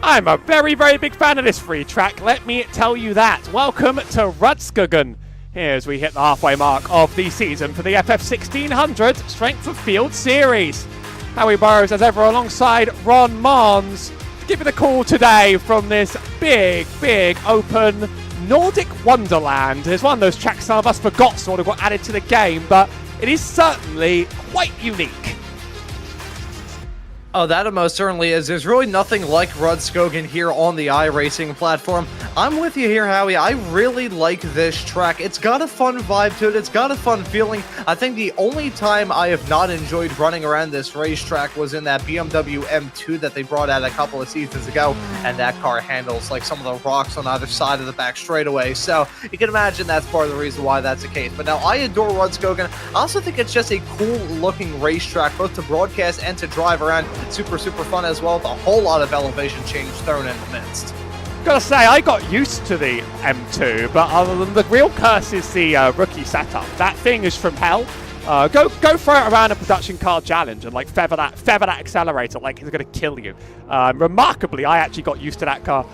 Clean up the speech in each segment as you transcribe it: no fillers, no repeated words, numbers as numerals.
I'm a very, very big fan of this free track, let me tell you that. Welcome to Rudskogen. Here as we hit the halfway mark of the season for the FF1600s Strength of Field Series. Howie Burrows as ever alongside Ron Marnes to give it a call today from this big, big open Nordic Wonderland. It's one of those tracks some of us forgot sort of got added to the game, but it is certainly quite unique. Oh, that most certainly is. There's really nothing like Rudskogen here on the iRacing platform. I'm with you here, Howie. I really like this track. It's got a fun vibe to it. It's got a fun feeling. I think the only time I have not enjoyed running around this racetrack was in that BMW M2 that they brought out a couple of seasons ago, and that car handles like some of the rocks on either side of the back straightaway. So you can imagine that's part of the reason why that's the case. But now I adore Rudskogen. I also think it's just a cool looking racetrack, both to broadcast and to drive around. Super fun as well, with a whole lot of elevation change thrown in the midst. Gotta say, I got used to the M2, but other than the real curse is the rookie setup. That thing is from hell. Go throw it around a production car challenge and like feather that accelerator like it's gonna kill you. Remarkably, I actually got used to that car.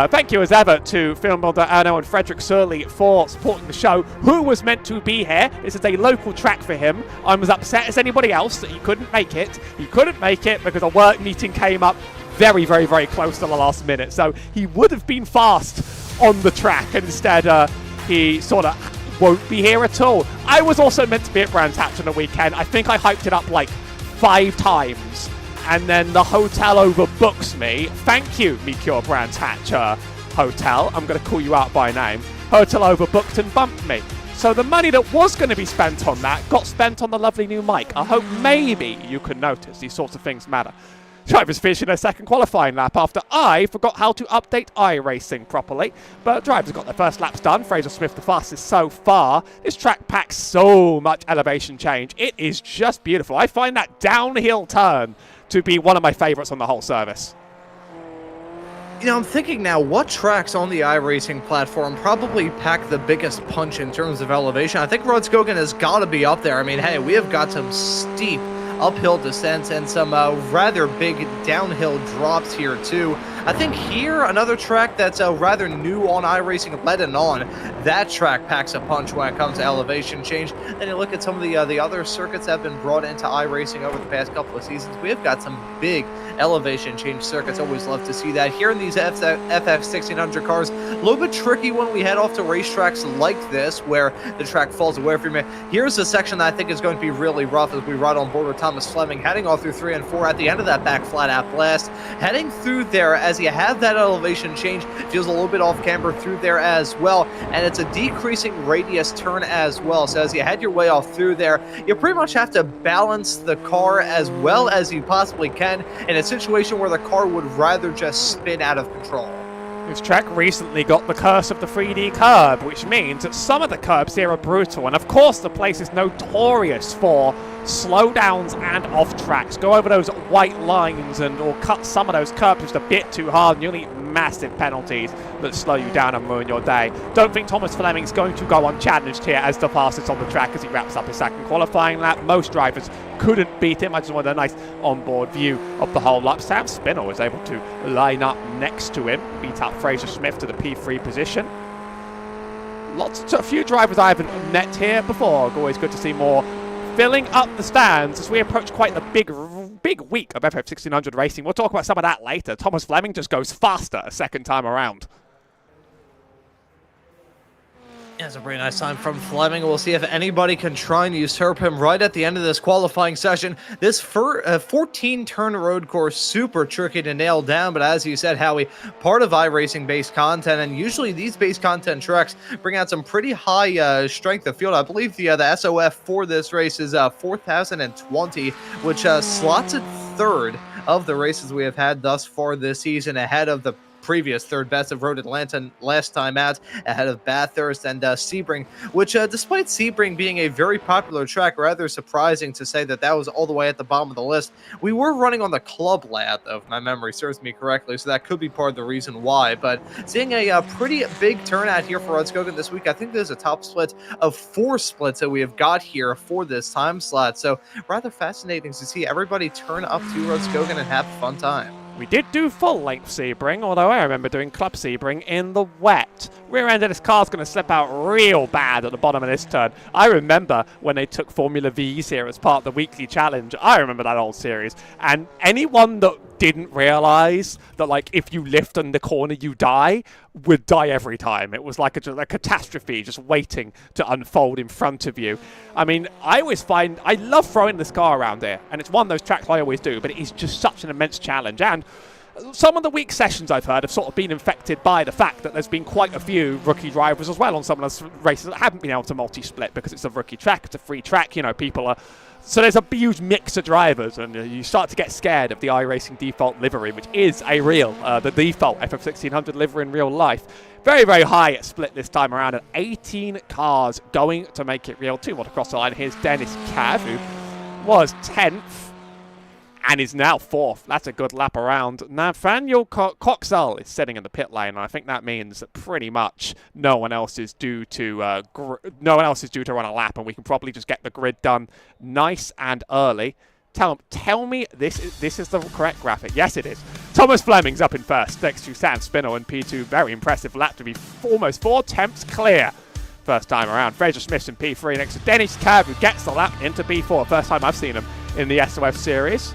Thank you as ever to FILMBIL.NO and Frederick Surley for supporting the show, who was meant to be here. This is a local track for him. I'm as upset as anybody else that he couldn't make it. He couldn't make it because a work meeting came up very, very, very close to the last minute. So he would have been fast on the track, and instead he sort of won't be here at all. I was also meant to be at Brands Hatch on the weekend. I think I hyped it up like 5 times. And then the hotel overbooks me. Thank you, Maconi Brands Hatch Hotel. I'm going to call you out by name. Hotel overbooked and bumped me. So the money that was going to be spent on that got spent on the lovely new mic. I hope maybe you can notice these sorts of things matter. Drivers finishing their second qualifying lap after I forgot how to update iRacing properly. But drivers got their first laps done. Fraser Smith the fastest so far. This track packs so much elevation change. It is just beautiful. I find that downhill turn to be one of my favorites on the whole service. You know, I'm thinking now, what tracks on the iRacing platform probably pack the biggest punch in terms of elevation? I think Rudskogen has got to be up there. I mean, hey, we have got some steep uphill descents and some rather big downhill drops here too. I think here, another track that's rather new on iRacing, Let-In-On, that track packs a punch when it comes to elevation change. Then you look at some of the other circuits that have been brought into iRacing over the past couple of seasons. We have got some big elevation change circuits. Always love to see that. Here in these FF1600 cars, a little bit tricky when we head off to racetracks like this, where the track falls away from you. Here's a section that I think is going to be really rough as we ride on board with Thomas Fleming, heading off through 3 and 4 at the end of that back flat out blast. Heading through there, as you have that elevation change, feels a little bit off camber through there as well, and it's a decreasing radius turn as well. So as you head your way off through there, you pretty much have to balance the car as well as you possibly can in a situation where the car would rather just spin out of control. This track recently got the curse of the 3D curb, which means that some of the curbs here are brutal, and of course the place is notorious for slowdowns and off tracks. Go over those white lines or cut some of those curbs just a bit too hard, and you'll need massive penalties that slow you down and ruin your day. Don't think Thomas Fleming's going to go unchallenged here as the fastest on the track as he wraps up his second qualifying lap. Most drivers couldn't beat him. I just wanted a nice onboard view of the whole lap. Sam Spinner was able to line up next to him, beat up Fraser Smith to the P3 position. A few drivers I haven't met here before. Always good to see more filling up the stands as we approach quite the big week of FF1600 racing. We'll talk about some of that later. Thomas Fleming just goes faster a second time around. That's a pretty nice time from Fleming. We'll see if anybody can try and usurp him right at the end of this qualifying session. This 14-turn road course, super tricky to nail down, but as you said, Howie, part of iRacing-based content, and usually these base content tracks bring out some pretty high strength of field. I believe the SOF for this race is 4,020, which slots it third of the races we have had thus far this season, ahead of the previous third best of Road Atlanta last time out, ahead of Bathurst and Sebring, which despite Sebring being a very popular track, rather surprising to say that that was all the way at the bottom of the list. We were running on the club lap, if my memory serves me correctly, so that could be part of the reason why. But seeing a pretty big turnout here for Rudskogen this week, I think there's a top split of 4 splits that we have got here for this time slot, so rather fascinating to see everybody turn up to Rudskogen and have a fun time. We did do full-length Sebring, although I remember doing Club Sebring in the wet. Rear end of this car's going to slip out real bad at the bottom of this turn. I remember when they took Formula V's here as part of the weekly challenge. I remember that old series. And anyone that didn't realize that, like, if you lift in the corner, you die, would die every time. It was like a catastrophe just waiting to unfold in front of you. I mean, I love throwing this car around here, and it's one of those tracks I always do, but it is just such an immense challenge. And some of the weak sessions I've heard have sort of been infected by the fact that there's been quite a few rookie drivers as well on some of those races that haven't been able to multi-split because it's a rookie track, it's a free track, you know, people are... So there's a huge mix of drivers, and you start to get scared of the iRacing default livery, which is the default FF1600 livery in real life. Very, very high at split this time around, and 18 cars going to make it real. 2 more across the line. Here's Dennis Cav, who was 10th. And is now 4th. That's a good lap around. Nathaniel Coxall is sitting in the pit lane, and I think that means that pretty much no one else is due to run a lap, and we can probably just get the grid done nice and early. Tell me this is the correct graphic. Yes, it is. Thomas Fleming's up in first next to Sam Spinell in P2. Very impressive lap to be almost 4 tenths clear. First time around. Fraser Smith's in P3 next to Dennis Cav, who gets the lap into P4. First time I've seen him in the SOF series.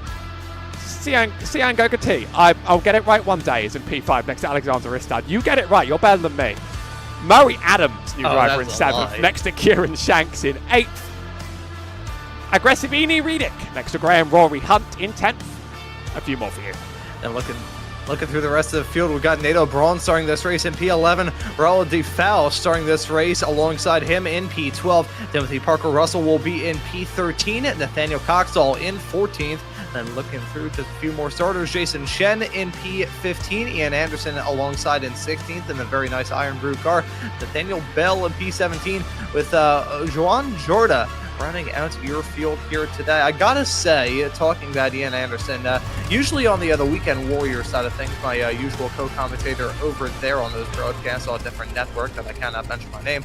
Sian Gogati, I'll get it right one day, is in P5 next to Alexander Ristad. You get it right, you're better than me. Murray Adams, new driver in 7th, next to Kieran Shanks in 8th. Aggressivini Redick next to Graham Rory Hunt in 10th. A few more for you. And looking through the rest of the field, we've got Nato Braun starting this race in P11. Raul DeFal starting this race alongside him in P12. Timothy Parker Russell will be in P13. Nathaniel Coxall in 14th. Then looking through to a few more starters, Jason Shen in P15, Ian Anderson alongside in 16th, and a very nice Iron Brew car. Nathaniel Bell in P17 with Joan Jorda running out your field here today. I gotta say, talking about Ian Anderson, usually on the Weekend Warrior side of things, my usual co-commentator over there on those broadcasts on a different network that I cannot mention my name,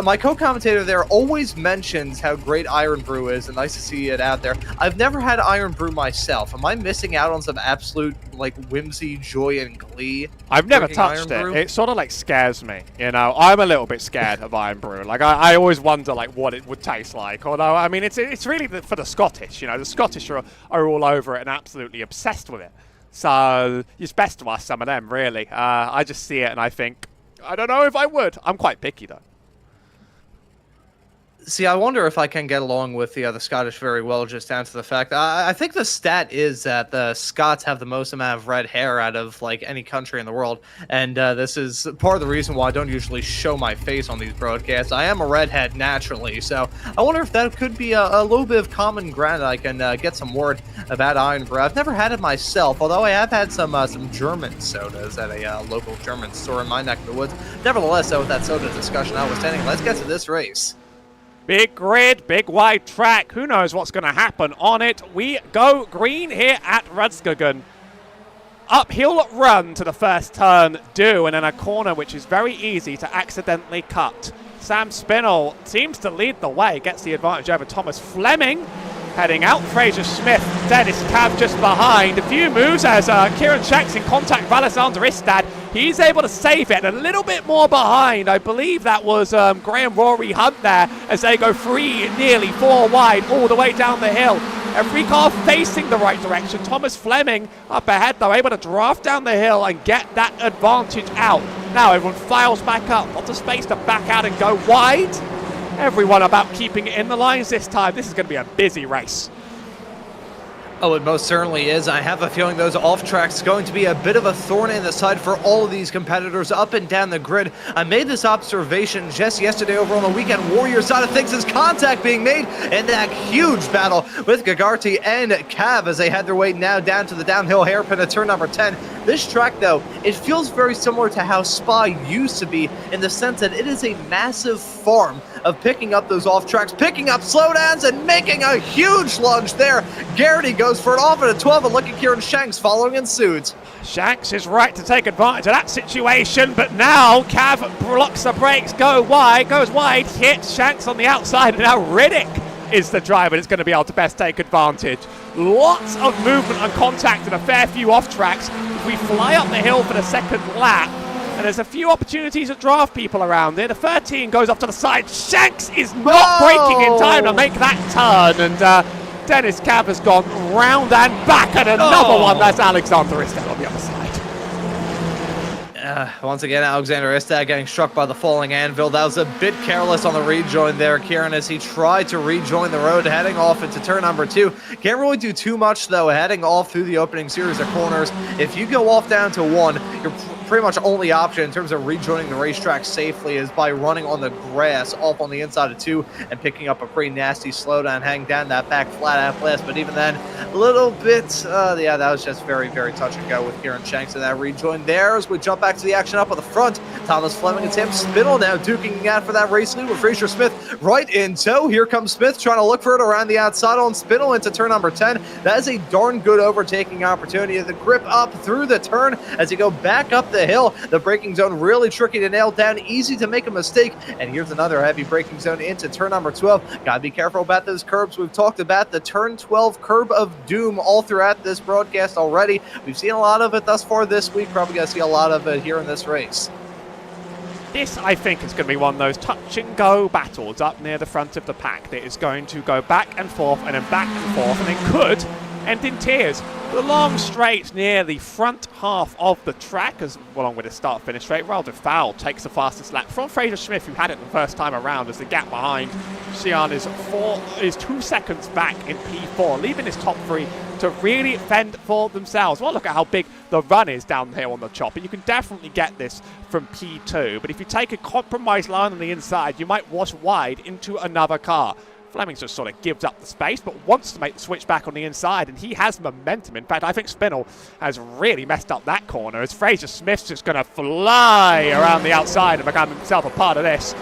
my co-commentator there always mentions how great Iron Brew is, and nice to see it out there. I've never had Iron Brew myself. Am I missing out on some absolute, like, whimsy, joy, and glee? I've never touched it. It sort of, like, scares me, you know? I'm a little bit scared of Iron Brew. Like, I always wonder, like, what it would taste like. Although, I mean, it's really for the Scottish, you know? The Scottish are all over it and absolutely obsessed with it. So, it's best to ask some of them, really. I just see it and I think, I don't know if I would. I'm quite picky, though. See, I wonder if I can get along with the Scottish very well, just down to the fact I think the stat is that the Scots have the most amount of red hair out of, like, any country in the world, and this is part of the reason why I don't usually show my face on these broadcasts. I am a redhead naturally, so I wonder if that could be a little bit of common ground that I can get some word about Iron Brew. I've never had it myself, although I have had some German sodas at a local German store in my neck of the woods. Nevertheless, though, with that soda discussion notwithstanding, let's get to this race. Big grid, big wide track. Who knows what's going to happen on it? We go green here at Rudskogen. Uphill run to the first turn, and then a corner which is very easy to accidentally cut. Sam Spinell seems to lead the way, gets the advantage over Thomas Fleming. Heading out, Fraser Smith, Dennis Cav just behind. A few moves as Kieran Shanks in contact with Alexander Istad. He's able to save it, a little bit more behind. I believe that was Graham Rory Hunt there as they go 3, nearly 4 wide all the way down the hill. Every car facing the right direction. Thomas Fleming up ahead, though, able to draft down the hill and get that advantage out. Now everyone files back up. Lots of space to back out and go wide. Everyone about keeping it in the lines this time. This is going to be a busy race. Oh, it most certainly is. I have a feeling those off-tracks going to be a bit of a thorn in the side for all of these competitors up and down the grid. I made this observation just yesterday over on the Weekend Warrior side of things as contact being made in that huge battle with Gagarty and Cav as they head their way now down to the downhill hairpin at turn number 10. This track, though, it feels very similar to how Spa used to be in the sense that it is a massive farm of picking up those off-tracks, picking up slowdowns, and making a huge lunge there. Garrity goes for it off at a 12, and look at Kieran Shanks following in suit. Shanks is right to take advantage of that situation, but now Cav blocks the brakes, goes wide, hits Shanks on the outside, and now Riddick is the driver that's going to be able to best take advantage. Lots of movement and contact and a fair few off tracks. If we fly up the hill for the second lap, and there's a few opportunities to draft people around there. The 13 goes off to the side. Shanks is not braking in time to make that turn, and Dennis Cav has gone round and back, and another one. That's Alexander Istel on the other side. Once again, Alexander Istad getting struck by the falling anvil. That was a bit careless on the rejoin there, Kieran, as he tried to rejoin the road, heading off into turn number 2. Can't really do too much, though, heading off through the opening series of corners. If you go off down to 1, you're pretty much only option in terms of rejoining the racetrack safely is by running on the grass off on the inside of 2 and picking up a pretty nasty slowdown, hang down that back flat out blast. But even then, a little bit, yeah, that was just very, very touch and go with Kieran Shanks in that rejoin there. As we jump back to the action up at the front, Thomas Fleming and Sam Spittle now duking out for that race lead with Fraser Smith right in tow. Here comes Smith trying to look for it around the outside on Spittle into turn number 10. That is a darn good overtaking opportunity. The grip up through the turn as you go back up the hill. The braking zone really tricky to nail down, easy to make a mistake. And here's another heavy braking zone into turn number 12. Gotta be careful about those curbs. We've talked about the turn 12 curb of doom all throughout this broadcast already. We've seen a lot of it thus far this week. Probably gonna see a lot of it here in this race. This, I think, is going to be one of those touch-and-go battles up near the front of the pack that is going to go back and forth and then back and forth, and it could end in tears. The long straight near the front half of the track, as along with the start-finish straight, Wilder Fowl takes the fastest lap from Fraser Smith, who had it the first time around, as the gap behind Xi'an is 2 seconds back in P4, leaving his top 3 to really fend for themselves. Well, look at how big the run is down here on the chopper. You can definitely get this from P2, but if you take a compromised line on the inside, you might wash wide into another car. Fleming just sort of gives up the space, but wants to make the switch back on the inside, and he has momentum. In fact, I think Spinell has really messed up that corner, as Fraser Smith's just going to fly around the outside and become himself a part of this.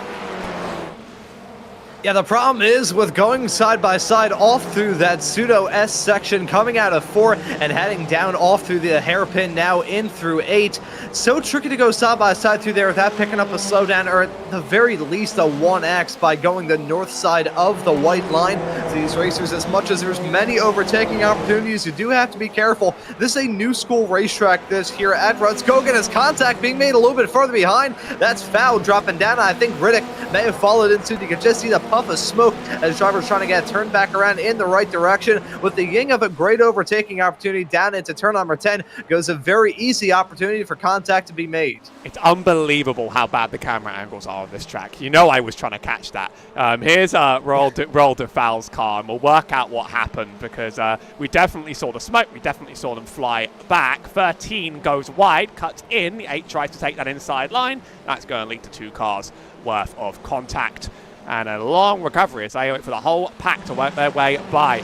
Yeah, the problem is with going side by side off through that pseudo S section, coming out of 4 and heading down off through the hairpin now in through 8. So tricky to go side by side through there without picking up a slowdown, or at the very least a 1X by going the north side of the white line. To these racers, as much as there's many overtaking opportunities, you do have to be careful. This is a new school racetrack this here at Rudskogen, as contact being made a little bit further behind. That's Foul dropping down. I think Riddick may have followed in soon. You can just see the puff of smoke as driver's trying to get turned back around in the right direction. With the ying of a great overtaking opportunity down into turn number 10 goes a very easy opportunity for contact to be made. It's unbelievable how bad the camera angles are on this track. You know I was trying to catch that. Here's Roll de Foul's car, and we'll work out what happened, because we definitely saw the smoke. We definitely saw them fly back. 13 goes wide, cuts in. The 8 tries to take that inside line. That's going to lead to 2 cars worth of contact. And a long recovery as they wait for the whole pack to work their way by.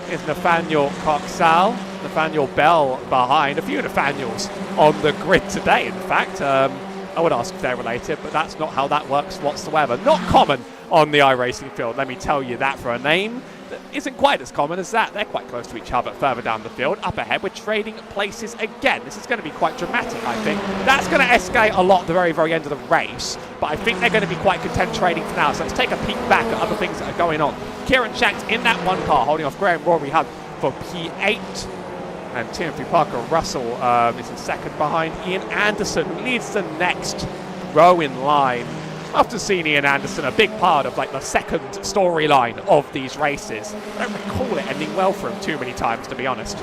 Here's Nathaniel Coxall, Nathaniel Bell behind. A few Nathaniels on the grid today, in fact. I would ask if they're related, but that's not how that works whatsoever. Not common on the iRacing field, let me tell you that, for a name that isn't quite as common as that. They're quite close to each other further down the field. Up ahead, we're trading places again. This is going to be quite dramatic, I think. That's going to escalate a lot at the very, very end of the race, but I think they're going to be quite content trading for now. So let's take a peek back at other things that are going on. Kieran Shanks in that one car, holding off Graham Rory Hunt for P8. And Timothy Parker Russell is in second behind Ian Anderson, who leads the next row in line. After seeing Ian Anderson, a big part of like the second storyline of these races. I don't recall it ending well for him too many times, to be honest.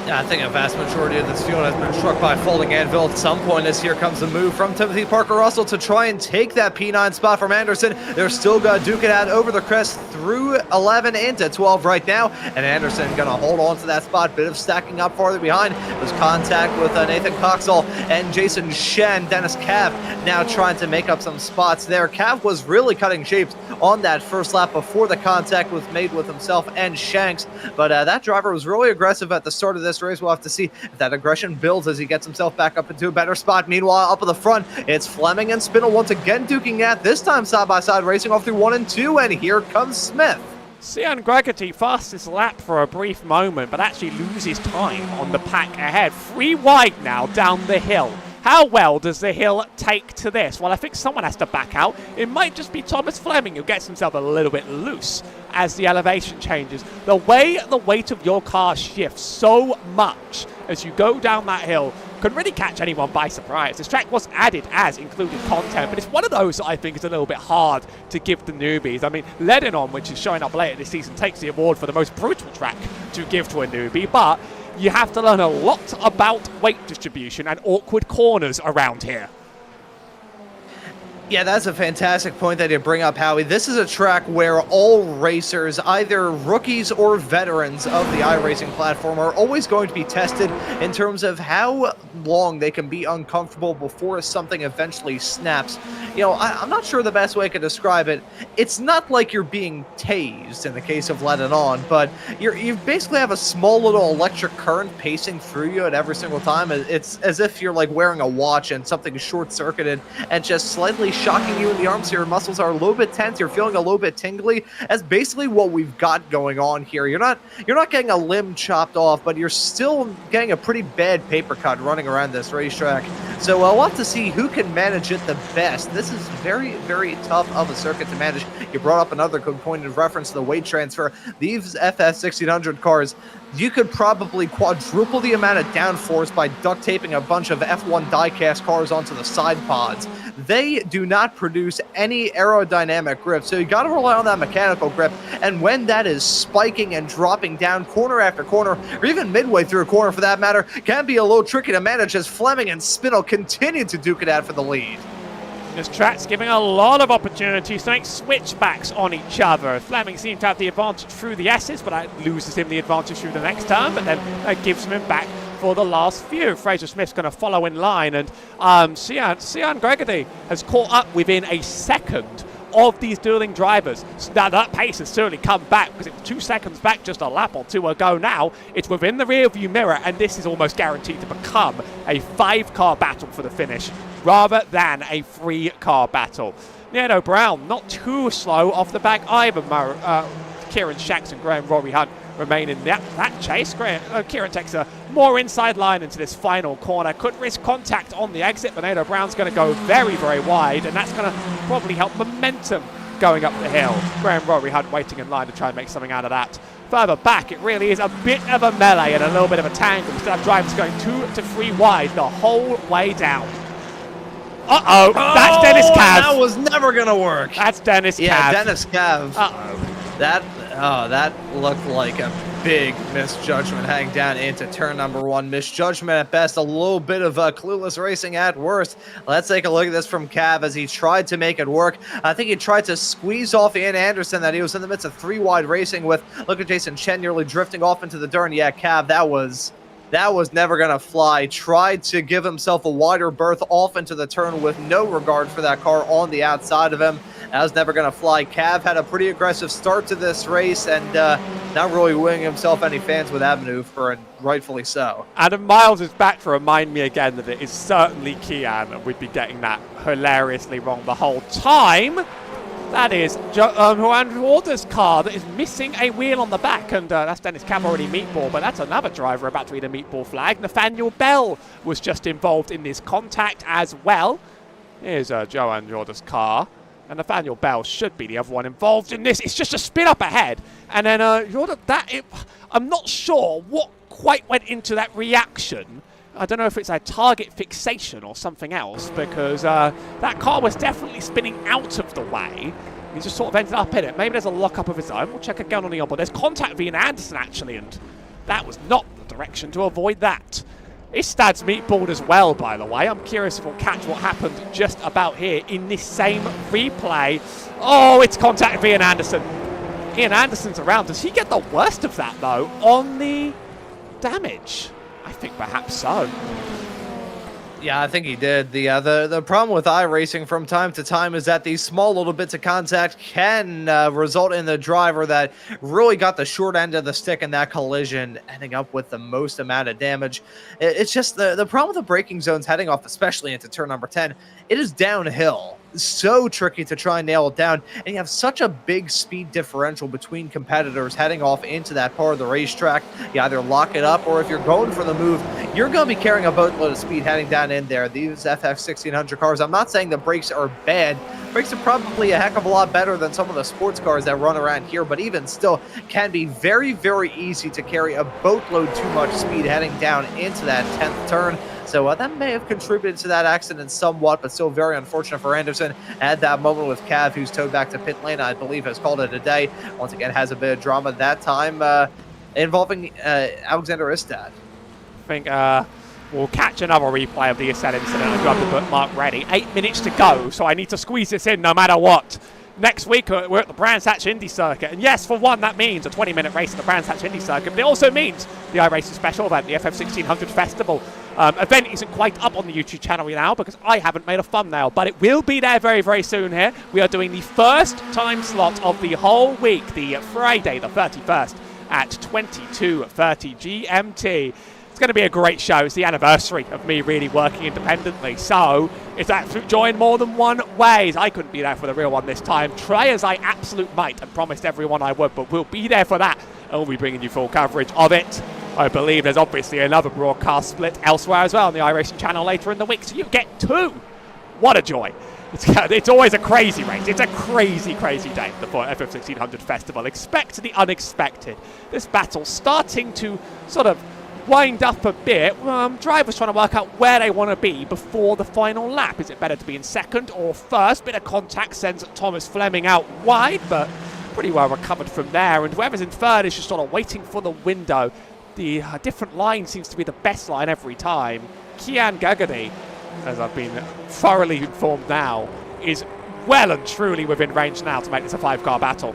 Yeah, I think a vast majority of this field has been struck by folding anvil at some point, as here comes the move from Timothy Parker Russell to try and take that P9 spot from Anderson. They're still going to duke it out over the crest through 11 into 12 right now, and Anderson going to hold on to that spot. Bit of stacking up farther behind. There's contact with Nathan Coxall and Jason Shen. Dennis Cav now trying to make up some spots there. Cav was really cutting shapes on that first lap before the contact was made with himself and Shanks, but that driver was really aggressive at the start of this race. We'll have to see if that aggression builds as he gets himself back up into a better spot. Meanwhile, up at the front, it's Fleming and Spinell once again duking at, this time side by side, racing off through 1 and 2, and here comes Smith. Cian Gregerty fastest lap for a brief moment, but actually loses time on the pack ahead. 3 wide now down the hill. How well does the hill take to this? Well, I think someone has to back out. It might just be Thomas Fleming who gets himself a little bit loose as the elevation changes. The way the weight of your car shifts so much as you go down that hill can really catch anyone by surprise. This track was added as included content, but it's one of those that I think is a little bit hard to give the newbies. I mean, Lebanon, which is showing up later this season, takes the award for the most brutal track to give to a newbie, but you have to learn a lot about weight distribution and awkward corners around here. Yeah, that's a fantastic point that you bring up, Howie. This is a track where all racers, either rookies or veterans of the iRacing platform, are always going to be tested in terms of how long they can be uncomfortable before something eventually snaps. You know, I'm not sure the best way I could describe it. It's not like you're being tased in the case of Let It On, but you basically have a small little electric current pacing through you at every single time. It's as if you're like wearing a watch and something is short-circuited and just slightly shocking you in the arms. Your muscles are a little bit tense. You're feeling a little bit tingly. That's basically what we've got going on here. You're not getting a limb chopped off, but you're still getting a pretty bad paper cut running around this racetrack. So we'll have to see who can manage it the best. This is very, very tough of a circuit to manage. You brought up another good point in reference to the weight transfer. These FF1600 cars, you could probably quadruple the amount of downforce by duct taping a bunch of F1 diecast cars onto the side pods. They do not produce any aerodynamic grip, so you got to rely on that mechanical grip. And when that is spiking and dropping down corner after corner, or even midway through a corner for that matter, can be a little tricky to manage as Fleming and Spinell continue to duke it out for the lead. This track's giving a lot of opportunities to make switchbacks on each other. Fleming seems to have the advantage through the S's, but that loses him the advantage through the next turn, but then that gives him back for the last few. Fraser Smith's going to follow in line, and Cian Gregory has caught up within a second of these dueling drivers. So now that pace has certainly come back because it was 2 seconds back just a lap or two ago now. It's within the rearview mirror, and this is almost guaranteed to become a 5-car battle for the finish rather than a 3-car battle. Neto Brown not too slow off the back either. Kieran Shacks and Graham Rory Hunt remain in that chase. Kieran takes a more inside line into this final corner. Could risk contact on the exit, but Neto Brown's going to go very, very wide, and that's going to probably help momentum going up the hill. Graham Rory Hunt waiting in line to try and make something out of that. Further back, it really is a bit of a melee and a little bit of a tangle. We still have drivers going 2 to 3 wide the whole way down. Uh-oh, that's Dennis Cav. That was never going to work. That's Dennis Cav. Yeah, Dennis Cav. Uh-oh. That looked like a big misjudgment heading down into turn number 1. Misjudgment at best, a little bit of clueless racing at worst. Let's take a look at this from Cav as he tried to make it work. I think he tried to squeeze off Ian Anderson that he was in the midst of 3 wide racing with. Look at Jason Chen nearly drifting off into the dirt. Yeah, Cav, that was never going to fly. Tried to give himself a wider berth off into the turn with no regard for that car on the outside of him. That was never going to fly. Cav had a pretty aggressive start to this race and not really winning himself any fans with that maneuver, and rightfully so. Adam Miles is back to remind me again that it is certainly Kian, and we'd be getting that hilariously wrong the whole time. That is Juan Walder's car that is missing a wheel on the back, and that's Dennis Cav already meatball, but that's another driver about to eat a meatball flag. Nathaniel Bell was just involved in this contact as well. Here's Johan Jorda's car, and Nathaniel Bell should be the other one involved in this. It's just a spin up ahead, and then Jorda, I'm not sure what quite went into that reaction. I don't know if it's a target fixation or something else, because that car was definitely spinning out of the way. He just sort of ended up in it. Maybe there's a lock-up of his own. We'll check again on the onboard. There's contact with Ian Anderson, actually, and that was not the direction to avoid that. Istad's meatballed as well, by the way. I'm curious if we'll catch what happened just about here in this same replay. Oh, it's contact with Ian Anderson. Ian Anderson's around. Does he get the worst of that, though, on the damage? I think perhaps so. Yeah, I think he did. The problem with iRacing from time to time is that these small little bits of contact can result in the driver that really got the short end of the stick in that collision, ending up with the most amount of damage. It's just the problem with the braking zones heading off, especially into turn number 10, it is downhill. so tricky to try and nail it down, and you have such a big speed differential between competitors heading off into that part of the racetrack. You either lock it up, or if you're going for the move, you're going to be carrying a boatload of speed heading down in there. These FF1600 cars, I'm not saying the brakes are bad. Brakes are probably a heck of a lot better than some of the sports cars that run around here, but even still can be very, very easy to carry a boatload too much speed heading down into that 10th turn. So that may have contributed to that accident somewhat, but still very unfortunate for Anderson. At that moment with Cav, who's towed back to pit lane, I believe has called it a day. Once again, has a bit of drama that time involving Alexander Istad. I think we'll catch another replay of the Istad incident. I've got the bookmark ready. 8 minutes to go, so I need to squeeze this in no matter what. Next week, we're at the Brands Hatch Indy Circuit. And yes, for one, that means a 20-minute race at the Brands Hatch Indy Circuit. But it also means the iRacing special event, the FF1600 Festival. Event isn't quite up on the YouTube channel now because I haven't made a thumbnail. But it will be there very, very soon here. We are doing the first time slot of the whole week, the Friday, the 31st, at 22:30 GMT. It's going to be a great show. It's the anniversary of me really working independently. So it's absolute joy in more than one ways. I couldn't be there for the real one this time. Try as I absolute might and promised everyone I would, but we'll be there for that. And we'll be bringing you full coverage of it. I believe there's obviously another broadcast split elsewhere as well on the iRacing channel later in the week. So you get two. What a joy. It's always a crazy race. It's a crazy, crazy day, the FF1600 Festival. Expect the unexpected. This battle starting to sort of wind up a bit. Drivers trying to work out where they want to be before the final lap. Is it better to be in second or first? Bit of contact sends Thomas Fleming out wide, but pretty well recovered from there. And whoever's in third is just sort of waiting for the window. The different line seems to be the best line every time. Kian Gagadi, as I've been thoroughly informed now, is well and truly within range now to make this a 5-car battle.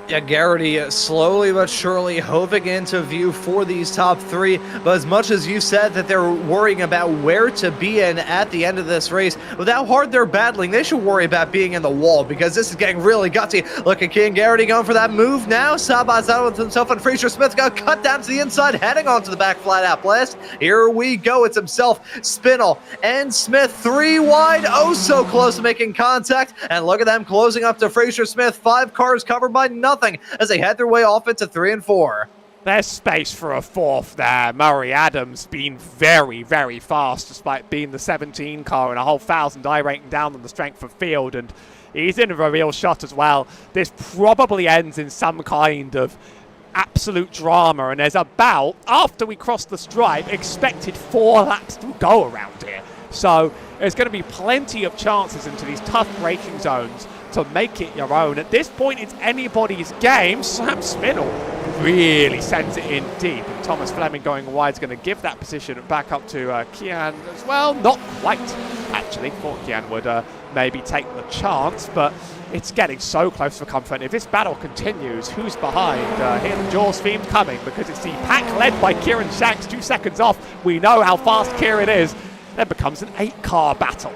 Yeah, Garrity slowly but surely hoving into view for these top three. But as much as you said that they're worrying about where to be in at the end of this race, with how hard they're battling, they should worry about being in the wall because this is getting really gutsy. Look at King Garrity going for that move now. Side by side with himself and Fraser Smith got cut down to the inside, heading onto the back flat out blast. Here we go. It's himself, Spinel, and Smith 3 wide. Oh, so close to making contact. And look at them closing up to Fraser Smith. 5 cars covered by nothing as they head their way off into 3 and 4. There's space for a fourth there. Murray Adams being very, very fast despite being the 17 car and a whole 1,000 rating down on the strength of field, and he's in a real shot as well. This probably ends in some kind of absolute drama, and there's about, after we cross the stripe, expected 4 laps to go around here. So there's going to be plenty of chances into these tough braking zones to make it your own. At this point, it's anybody's game. Sam Spinell really sends it in deep, and Thomas Fleming going wide is going to give that position back up to Kian as well. Not quite, actually. Thought Kian would maybe take the chance, but it's getting so close for comfort. And if this battle continues, who's behind? Hear the Jaws theme coming, because it's the pack led by Kieran Shanks, 2 seconds off. We know how fast Kieran is. Then becomes an 8-car battle.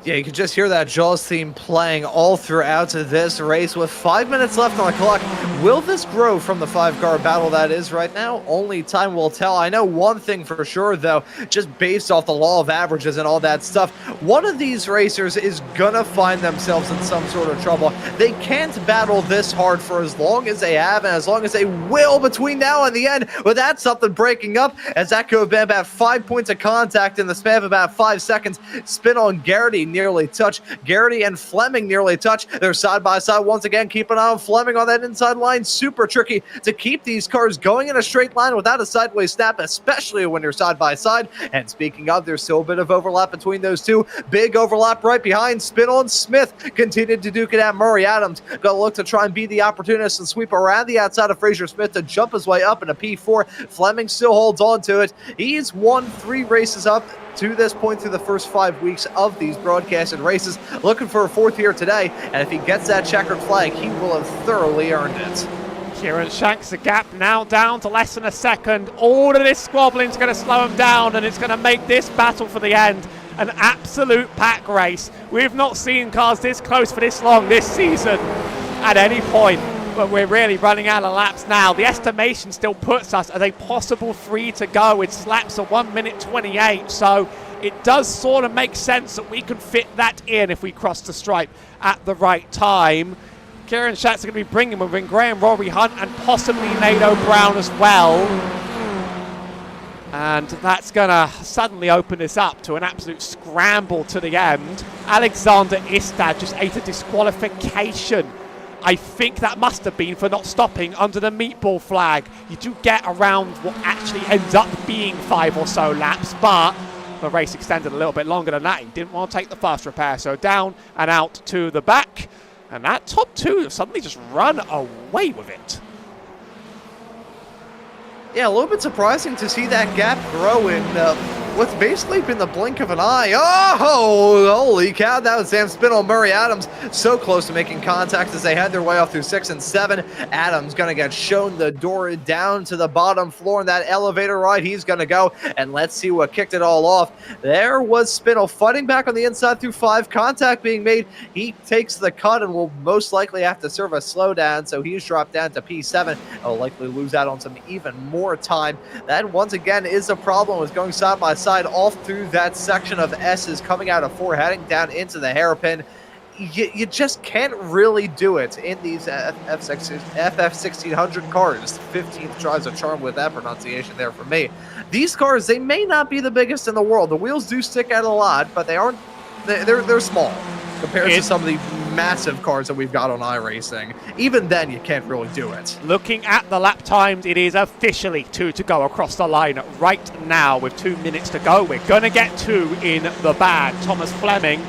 Yeah, you can just hear that Jaws theme playing all throughout this race with 5 minutes left on the clock. Will this grow from the 5-car battle that is right now? Only time will tell. I know one thing for sure, though, just based off the law of averages and all that stuff, one of these racers is gonna find themselves in some sort of trouble. They can't battle this hard for as long as they have and as long as they will between now and the end without something breaking up, as that could have been about 5 points of contact in the span of about 5 seconds. Spinell and Garrity nearly touch. Garrity and Fleming nearly touch. They're side by side once again. Keep an eye on Fleming on that inside line. Super tricky to keep these cars going in a straight line without a sideways snap, especially when you're side by side. And speaking of, there's still a bit of overlap between those two. Big overlap right behind. Spinell and Smith continued to duke it out. Murray Adams got to look to try and be the opportunist and sweep around the outside of Fraser Smith to jump his way up in a P4. Fleming still holds on to it. He's won 3 races up to this point through the first 5 weeks of these broadcasted races, looking for a 4th here today, and if he gets that checkered flag, he will have thoroughly earned it. Kieran Shanks, the gap now down to less than a second. All of this squabbling is going to slow him down, and it's going to make this battle for the end an absolute pack race. We've not seen cars this close for this long this season at any point. but we're really running out of laps now. The estimation still puts us at a possible 3 to go. Its laps are 1 minute 28, so it does sort of make sense that we can fit that in if we cross the stripe at the right time. Kieran Shanks are going to be bringing within Graham, Rory Hunt, and possibly Nato Brown as well. And that's going to suddenly open this up to an absolute scramble to the end. Alexander Istad just ate a disqualification. I think that must have been for not stopping under the meatball flag. You do get around what actually ends up being 5 or so laps, but the race extended a little bit longer than that. He didn't want to take the fast repair, so down and out to the back. And that top two suddenly just run away with it. Yeah, a little bit surprising to see that gap grow in what's basically been the blink of an eye. Oh, holy cow, that was Sam Spinell and Murray Adams so close to making contact as they had their way off through 6 and 7. Adams going to get shown the door down to the bottom floor in that elevator ride. He's going to go, and let's see what kicked it all off. There was Spinell fighting back on the inside through 5. Contact being made. He takes the cut and will most likely have to serve a slowdown, so he's dropped down to P7. He'll likely lose out on some even more time. That once again is a problem with going side by side off through that section of S's coming out of 4 heading down into the hairpin. You just can't really do it in these FF1600 cars. 15th tries a charm with that pronunciation there for me. These cars, they may not be the biggest in the world. The wheels do stick out a lot, but they aren't. They're small compared to some of the massive cars that we've got on iRacing. Even then, you can't really do it. Looking at the lap times, it is officially 2 to go across the line right now with 2 minutes to go. We're going to get 2 in the bag. Thomas Fleming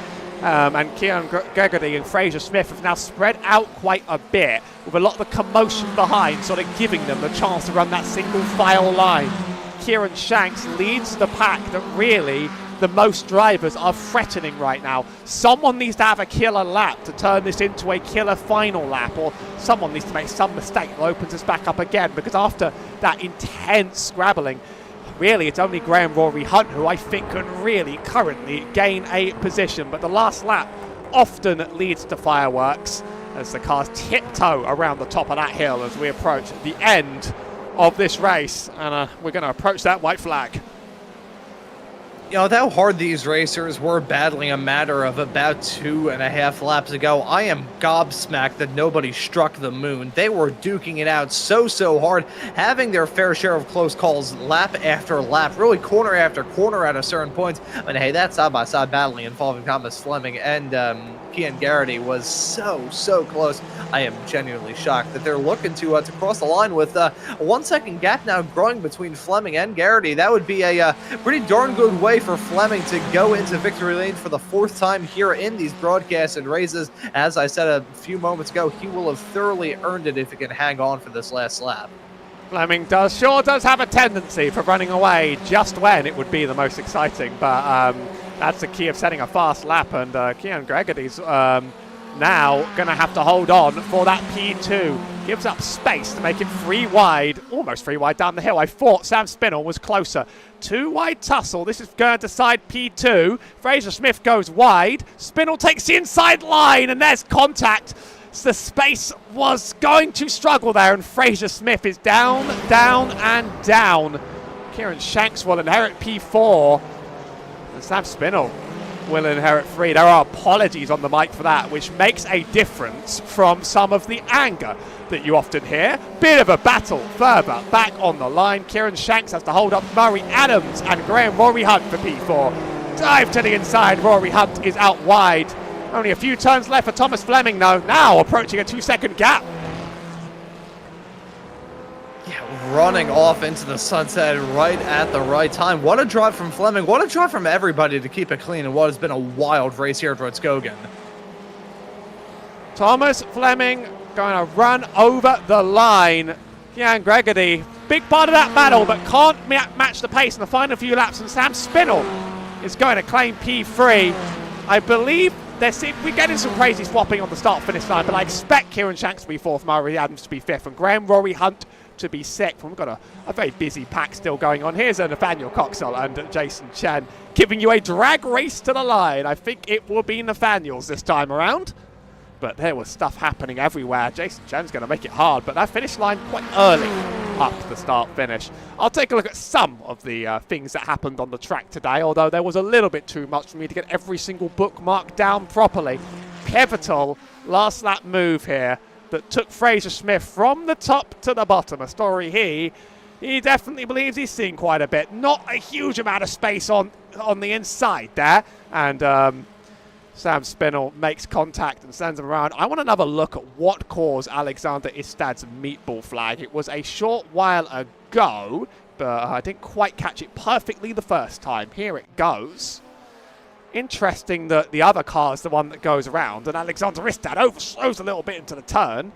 and Kieran Gregory and Fraser Smith have now spread out quite a bit with a lot of the commotion behind, sort of giving them the chance to run that single file line. Kieran Shanks leads the pack that really the most drivers are threatening right now. Someone needs to have a killer lap to turn this into a killer final lap, or someone needs to make some mistake that opens us back up again, because after that intense scrabbling, really it's only Graham Rory Hunt who I think can really currently gain a position. But the last lap often leads to fireworks as the cars tiptoe around the top of that hill as we approach the end of this race, and we're going to approach that white flag. You know, how hard these racers were battling a matter of about 2.5 laps ago. I am gobsmacked that nobody struck the moon. They were duking it out so hard, having their fair share of close calls lap after lap, really corner after corner at a certain point. I mean, hey, that side-by-side battling involving Thomas Fleming and Kian Garrity was so close. I am genuinely shocked that they're looking to cross the line with a 1 second gap now growing between Fleming and Garrity. That would be a pretty darn good way for Fleming to go into victory lane for the 4th time here in these broadcasted races. As I said a few moments ago, he will have thoroughly earned it if he can hang on for this last lap. Fleming sure does have a tendency for running away just when it would be the most exciting, but that's the key of setting a fast lap, and Kean Gregory's now going to have to hold on for that P2. Gives up space to make it 3 wide, almost 3 wide down the hill. I thought Sam Spinell was closer. 2 wide tussle. This is going to decide P2. Fraser Smith goes wide. Spinell takes the inside line, and there's contact. The space was going to struggle there, and Fraser Smith is down, and down. Kieran Shanks will inherit P4, and Sam Spinell will inherit 3. There are apologies on the mic for that, which makes a difference from some of the anger that you often hear. Bit of a battle further back on the line. Kieran Shanks has to hold up Murray Adams and Graham Rory Hunt for P4. Dive to the inside. Rory Hunt is out wide. Only a few turns left for Thomas Fleming, though. Now approaching a 2-second gap. Running off into the sunset right at the right time. What a drive from Fleming. What a drive from everybody to keep it clean in what has been a wild race here at Rudskogen. Thomas Fleming going to run over the line. Kian Gregory, big part of that battle, but can't match the pace in the final few laps. And Sam Spinell is going to claim P3. I believe we're getting some crazy swapping on the start-finish line, but I expect Kieran Shanks to be 4th, Murray Adams to be 5th, and Graham Rory Hunt to be 6th. We've got a very busy pack still going on. Here's Nathaniel Coxell and Jason Chen giving you a drag race to the line. I think it will be Nathaniel's this time around. but there was stuff happening everywhere. Jason Chen's going to make it hard, but that finish line quite early up the start-finish. I'll take a look at some of the things that happened on the track today, although there was a little bit too much for me to get every single bookmark down properly. Pivotal last lap move here that took Fraser Smith from the top to the bottom. A story he definitely believes he's seen quite a bit. Not a huge amount of space on the inside there. And Sam Spinell makes contact and sends him around. I want another look at what caused Alexander Istad's meatball flag. It was a short while ago, but I didn't quite catch it perfectly the first time. Here it goes. Interesting that the other car is the one that goes around, and Alexander Istad overslows a little bit into the turn.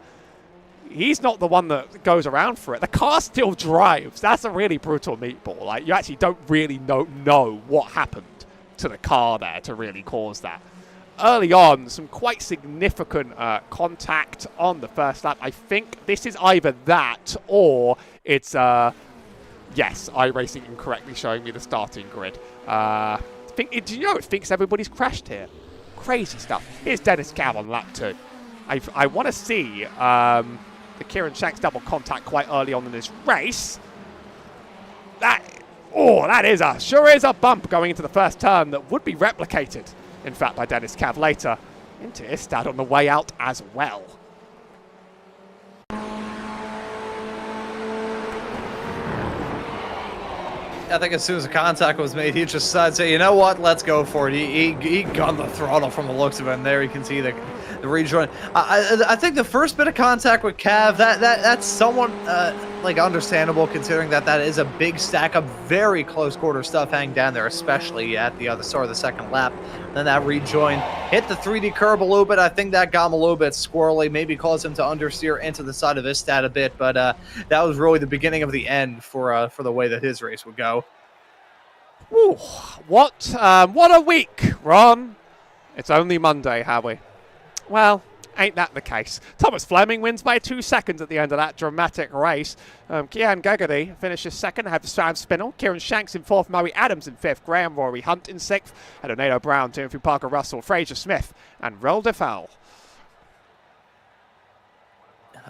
He's not the one that goes around for it. The car still drives. That's a really brutal meatball. Like, you actually don't really know what happened to the car there to really cause that. Early on, some quite significant contact on the first lap. I think this is either that or it's, yes, iRacing incorrectly showing me the starting grid. Do you know it thinks everybody's crashed here? Crazy stuff. Here's Dennis Cav on lap 2. I want to see the Kieran Shanks double contact quite early on in this race. That sure is a bump going into the first turn that would be replicated, in fact, by Dennis Cav later into Istad on the way out as well. I think as soon as the contact was made, he just decided to say, you know what, let's go for it. He gunned the throttle from the looks of it, and there you can see the rejoin. I think the first bit of contact with Cav, that's somewhat like understandable, considering that is a big stack of very close quarter stuff hanging down there, especially at the other start of the second lap. Then that rejoin hit the 3D curb a little bit. I think that got him a little bit squirrely, maybe caused him to understeer into the side of Istad a bit, but that was really the beginning of the end for the way that his race would go. Ooh, what a week, Ron. It's only Monday, Howie. Well, ain't that the case? Thomas Fleming wins by 2 seconds at the end of that dramatic race. Kian Gagadi finishes second, have Sam Spinell. Kieran Shanks in fourth, Murray Adams in fifth, Graham Rory Hunt in sixth, and Donato Brown, Timothy Parker Russell, Fraser Smith, and Rel DeFoul.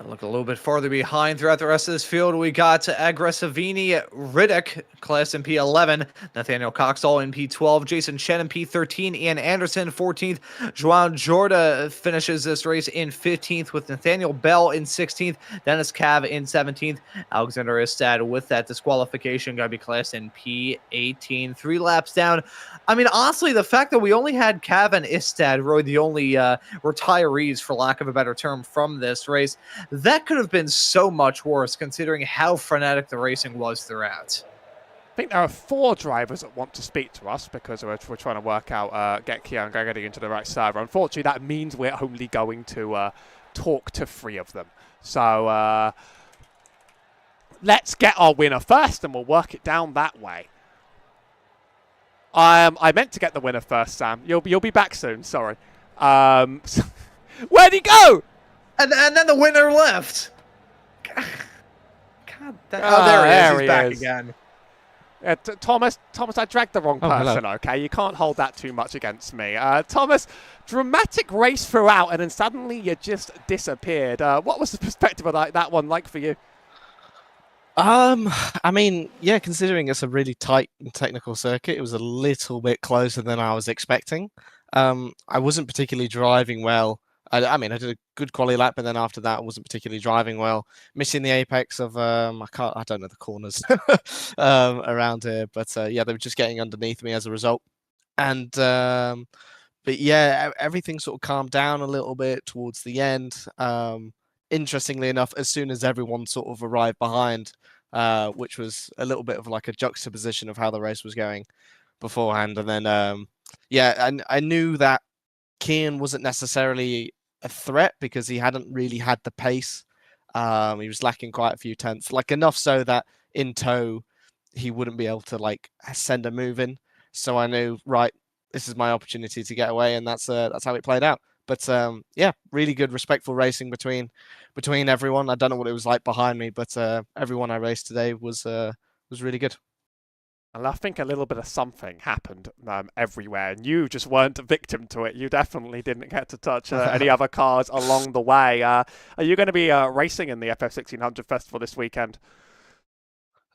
Look a little bit farther behind throughout the rest of this field. We got Aggressivini Riddick, class in P11. Nathaniel Coxall in P12. Jason Chen in P13. Ian Anderson, 14th. Joao Jorda finishes this race in 15th with Nathaniel Bell in 16th. Dennis Cav in 17th. Alexander Istad with that disqualification. Got to be class in P18. 3 laps down. I mean, honestly, the fact that we only had Cav and Istad, really the only retirees, for lack of a better term, from this race, that could have been so much worse considering how frenetic the racing was throughout. I think there are 4 drivers that want to speak to us because we're trying to work out, get Kian Gagadi into the right server. Unfortunately, that means we're only going to talk to 3 of them. So let's get our winner first and we'll work it down that way. I meant to get the winner first, Sam. You'll be back soon, sorry. Where'd he go? And then the winner left. God, there he is. He's back again. Thomas, I dragged the wrong person, okay? You can't hold that too much against me. Thomas, dramatic race throughout, and then suddenly you just disappeared. What was the perspective of that one like for you? I mean, yeah, considering it's a really tight and technical circuit, it was a little bit closer than I was expecting. I wasn't particularly driving well. I mean, I did a good quali lap, but then after that, I wasn't particularly driving well. Missing the apex of I don't know the corners around here, but yeah, they were just getting underneath me as a result. And but yeah, everything sort of calmed down a little bit towards the end. Interestingly enough, as soon as everyone sort of arrived behind, which was a little bit of like a juxtaposition of how the race was going beforehand, and then yeah, I knew that Kian wasn't necessarily a threat because he hadn't really had the pace. He was lacking quite a few tenths, like enough so that in tow he wouldn't be able to like send a move in. So I knew, right, this is my opportunity to get away, and that's how it played out. But yeah, really good, respectful racing between everyone. I don't know what it was like behind me, but everyone I raced today was really good. And I think a little bit of something happened everywhere, and you just weren't a victim to it. You definitely didn't get to touch any other cars along the way. Are you going to be racing in the FF1600 Festival this weekend?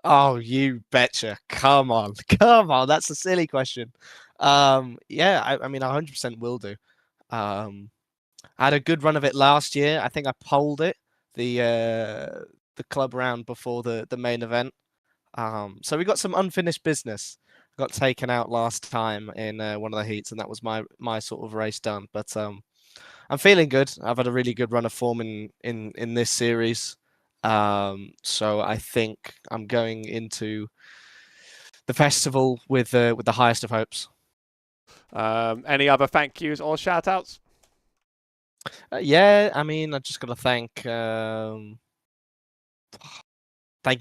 Oh, you betcha. Come on. Come on. That's a silly question. Yeah, I mean, 100% will do. I had a good run of it last year. I think I polled it, the club round before the main event. So we got some unfinished business. Got taken out last time in one of the heats, and that was my sort of race done. But I'm feeling good. I've had a really good run of form in this series. So I think I'm going into the festival with the highest of hopes. Any other thank yous or shout outs? Yeah, I mean, I just got to thank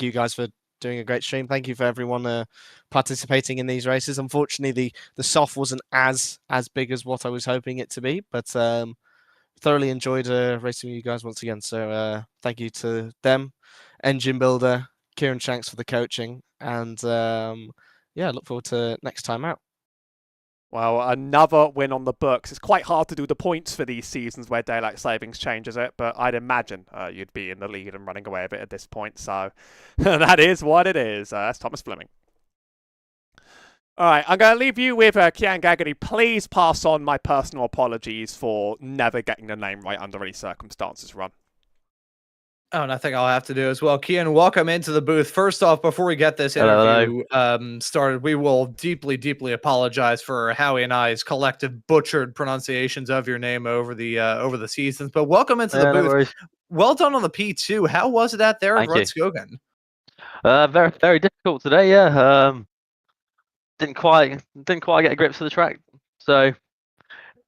you guys for doing a great stream. Thank you for everyone participating in these races. Unfortunately, the SOF wasn't as big as what I was hoping it to be, but thoroughly enjoyed racing with you guys once again. So thank you to them, Engine Builder, Kieran Shanks for the coaching, and yeah, look forward to next time out. Well, another win on the books. It's quite hard to do the points for these seasons where daylight savings changes it, but I'd imagine you'd be in the lead and running away with it at this point. So that is what it is. That's Thomas Fleming. All right, I'm going to leave you with Kian Gaggerty. Please pass on my personal apologies for never getting the name right under any circumstances, Ron. Oh, and I think I'll have to do as well. Kian, welcome into the booth. First off, before we get this interview started, we will deeply, deeply apologize for Howie and I's collective butchered pronunciations of your name over the seasons. But welcome into the booth. Well done on the P2. How was it out there at Rudskogen? Very, very difficult today. Yeah, didn't quite get a grip to the track, so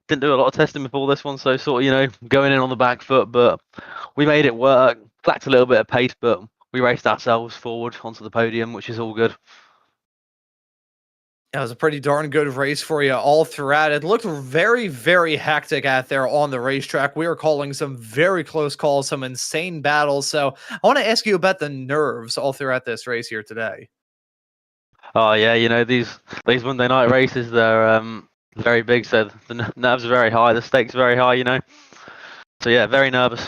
didn't do a lot of testing before this one. So sort of going in on the back foot, but we made it work. Lacked a little bit of pace, but we raced ourselves forward onto the podium, which is all good. It was a pretty darn good race for you all throughout. It looked very, very hectic out there on the racetrack. We were calling some very close calls, some insane battles. So I want to ask you about the nerves all throughout this race here today. Oh yeah, these Monday night races, they're very big, so the nerves are very high, the stakes are very high, So yeah, very nervous.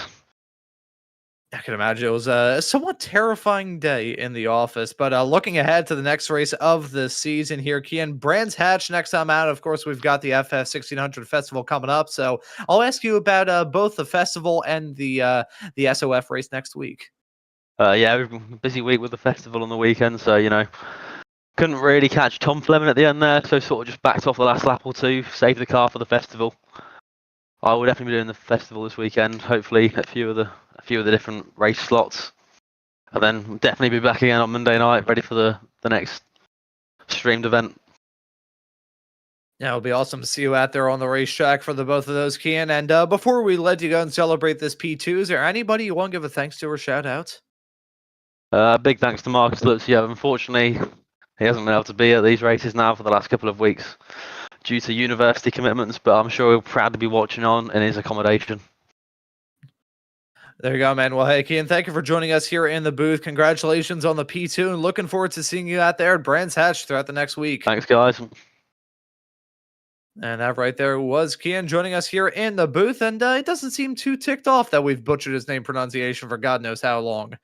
I can imagine it was a somewhat terrifying day in the office, but looking ahead to the next race of the season here, Kian, Brands Hatch next time out. Of course, we've got the FF1600 Festival coming up, so I'll ask you about both the festival and the SOF race next week. Yeah, we've been a busy week with the festival on the weekend, so couldn't really catch Tom Fleming at the end there, so sort of just backed off the last lap or two, saved the car for the festival. I will definitely be doing the festival this weekend. Hopefully, a few of the different race slots, and then definitely be back again on Monday night, ready for the next streamed event. Yeah, it'll be awesome to see you out there on the racetrack for the both of those, Kian. And before we let you go and celebrate this P2, is there anybody you want to give a thanks to or shout out? Big thanks to Marcus Lutz. Yeah, unfortunately, he hasn't been able to be at these races now for the last couple of weeks due to university commitments, but I'm sure he'll proudly be watching on in his accommodation. There you go, man. Well, hey, Kian, thank you for joining us here in the booth. Congratulations on the P2, and looking forward to seeing you out there at Brands Hatch throughout the next week. Thanks, guys. And that right there was Kian joining us here in the booth, and it doesn't seem too ticked off that we've butchered his name pronunciation for God knows how long.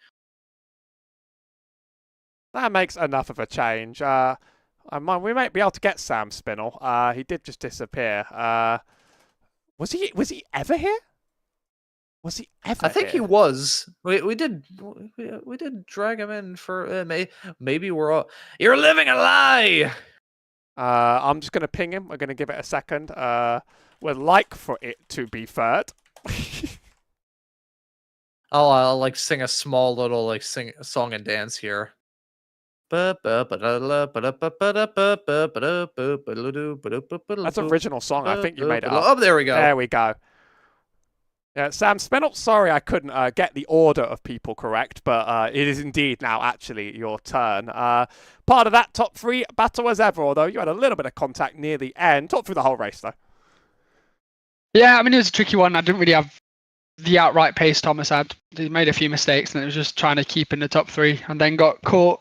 That makes enough of a change. We might be able to get Sam Spinell. He did just disappear. Was he ever here? Was he ever? I think he was. We did drag him in for maybe we're all. You're living a lie. I'm just gonna ping him. We're gonna give it a second. We'd like for it to be third. I'll like sing a small little sing a song and dance here. That's an original song. I think you made it up. Oh, there we go. There we go. Yeah, Sam Spinell, sorry I couldn't get the order of people correct, but it is indeed now actually your turn. Part of that top three battle as ever, although you had a little bit of contact near the end. Talk through the whole race, though. Yeah, I mean, it was a tricky one. I didn't really have the outright pace Thomas had. He made a few mistakes, and it was just trying to keep in the top three, and then got caught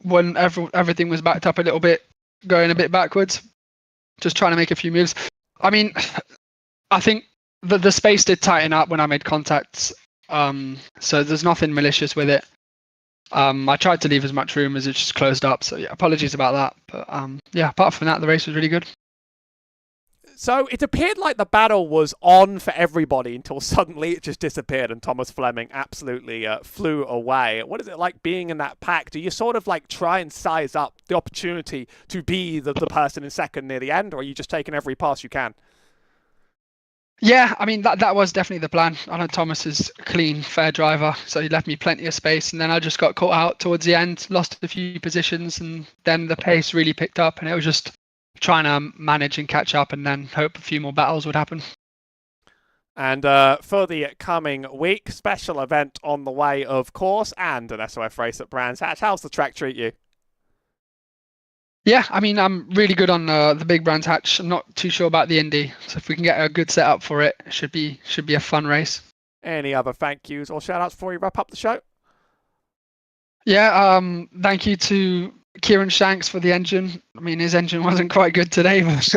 when everything was backed up a little bit, going a bit backwards, just trying to make a few moves. I mean, I think the space did tighten up when I made contacts, so there's nothing malicious with it. I tried to leave as much room as it just closed up, so yeah, apologies about that. But yeah, apart from that, the race was really good. So it appeared like the battle was on for everybody until suddenly it just disappeared and Thomas Fleming absolutely flew away. What is it like being in that pack? Do you sort of like try and size up the opportunity to be the person in second near the end, or are you just taking every pass you can? Yeah, I mean, that was definitely the plan. I know Thomas is a clean, fair driver, so he left me plenty of space, and then I just got caught out towards the end, lost a few positions, and then the pace really picked up, and it was just trying to manage and catch up and then hope a few more battles would happen. And for the coming week, special event on the way, of course, and an SOF race at Brands Hatch. How's the track treat you? Yeah, I mean, I'm really good on the big Brands Hatch. I'm not too sure about the Indy, so if we can get a good setup for it, it should be a fun race. Any other thank yous or shout outs before we wrap up the show? Yeah, thank you to Kieran Shanks for the engine. I mean, his engine wasn't quite good today, but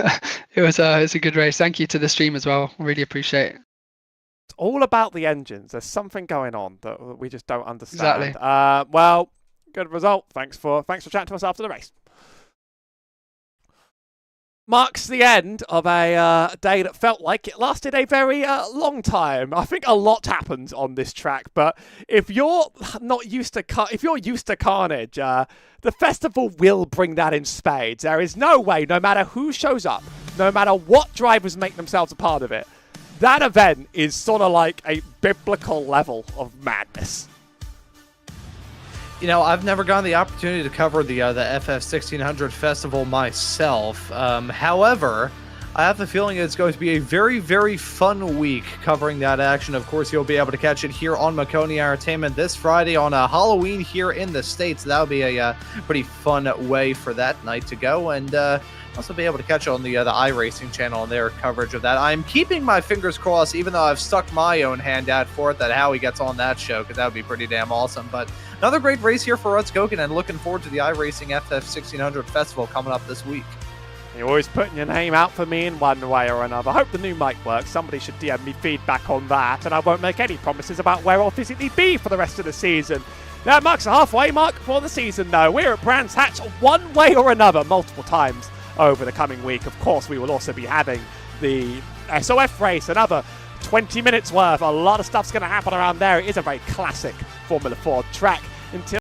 it was a good race. Thank you to the stream as well. Really appreciate it. It's all about the engines. There's something going on that we just don't understand. Exactly. Well, good result. Thanks for chatting to us after the race. Marks the end of a day that felt like it lasted a very long time. I think a lot happened on this track, but if you're not used to if you're used to carnage, the festival will bring that in spades. There is no way, no matter who shows up, no matter what drivers make themselves a part of it, that event is sort of like a biblical level of madness. You know, I've never gotten the opportunity to cover the FF1600 festival myself. However, I have the feeling it's going to be a very, very fun week covering that action. Of course, you'll be able to catch it here on Maconi Entertainment this Friday on Halloween here in the States. That'll be a pretty fun way for that night to go. And also be able to catch it on the iRacing channel and their coverage of that. I'm keeping my fingers crossed, even though I've stuck my own hand out for it, that Howie gets on that show, because that would be pretty damn awesome. But another great race here for Rudskogen, and looking forward to the iRacing FF1600 Festival coming up this week. You're always putting your name out for me in one way or another. I hope the new mic works. Somebody should DM me feedback on that, and I won't make any promises about where I'll physically be for the rest of the season. That marks the halfway mark for the season, though. We're at Brands Hatch one way or another multiple times over the coming week. Of course, we will also be having the SOF race, another 20 minutes worth. A lot of stuff's going to happen around there. It is a very classic Formula 4 track. Until